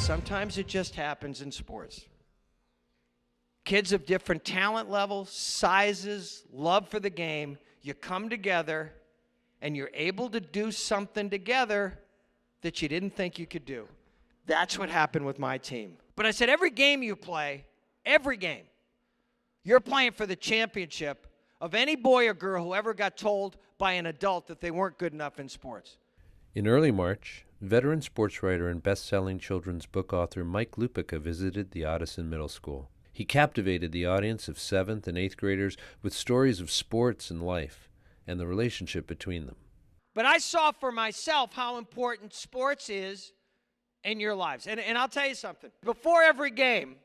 Sometimes it just happens in sports. Kids of different talent levels, sizes, love for the game, you come together and you're able to do something together that you didn't think you could do. That's what happened with my team. But I said, every game you play, every game, you're playing for the championship of any boy or girl who ever got told by an adult that they weren't good enough in sports. In early March, veteran sports writer and best-selling children's book author Mike Lupica visited the Ottoson Middle School. He captivated the audience of 7th and 8th graders with stories of sports and life and the relationship between them. But I saw for myself how important sports is in your lives. And I'll tell you something. Before every game,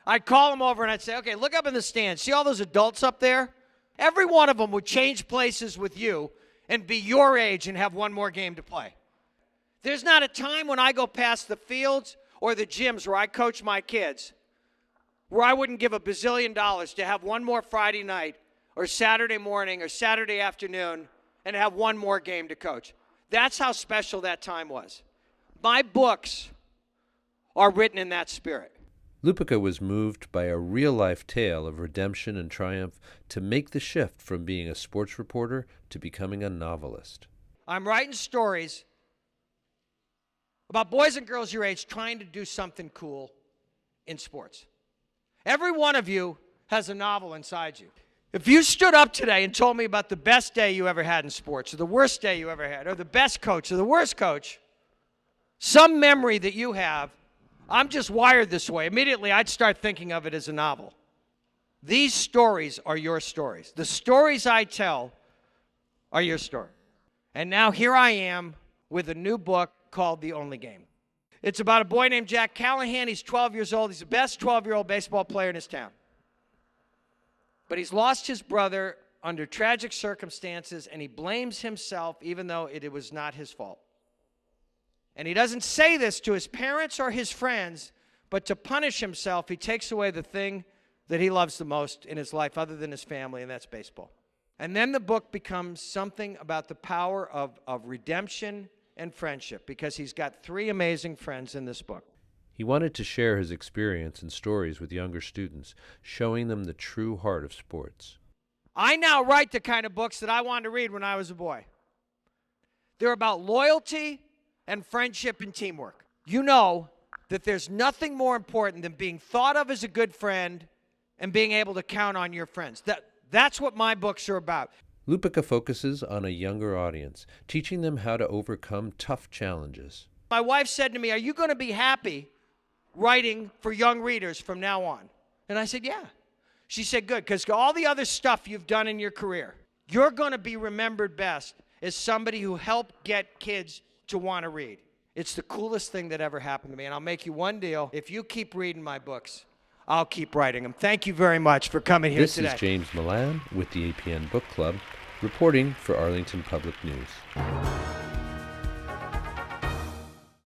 I'd call them over and I'd say, okay, look up in the stands. See all those adults up there? Every one of them would change places with you and be your age and have one more game to play. There's not a time when I go past the fields or the gyms where I coach my kids where I wouldn't give $1 bazillion to have one more Friday night or Saturday morning or Saturday afternoon and have one more game to coach. That's how special that time was. My books are written in that spirit. Lupica was moved by a real-life tale of redemption and triumph to make the shift from being a sports reporter to becoming a novelist. I'm writing stories about boys and girls your age trying to do something cool in sports. Every one of you has a novel inside you. If you stood up today and told me about the best day you ever had in sports, or the worst day you ever had, or the best coach, or the worst coach, some memory that you have, I'm just wired this way. Immediately, I'd start thinking of it as a novel. These stories are your stories. The stories I tell are your story. And now here I am with a new book called The Only Game. It's about a boy named Jack Callahan. He's 12 years old. He's the best 12-year-old baseball player in his town. But he's lost his brother under tragic circumstances, and he blames himself even though it was not his fault. And he doesn't say this to his parents or his friends, but to punish himself, he takes away the thing that he loves the most in his life other than his family, and that's baseball. And then the book becomes something about the power of redemption and friendship, because he's got 3 amazing friends in this book. He wanted to share his experience and stories with younger students, showing them the true heart of sports. I now write the kind of books that I wanted to read when I was a boy. They're about loyalty and friendship and teamwork. You know that there's nothing more important than being thought of as a good friend and being able to count on your friends. That's what my books are about. Lupica focuses on a younger audience, teaching them how to overcome tough challenges. My wife said to me, "Are you going to be happy writing for young readers from now on?" And I said, "Yeah." She said, "Good, because all the other stuff you've done in your career, you're going to be remembered best as somebody who helped get kids to want to read. It's the coolest thing that ever happened to me, and I'll make you one deal. If you keep reading my books, I'll keep writing them." Thank you very much for coming here today. This is James Milan with the APN Book Club, reporting for Arlington Public News.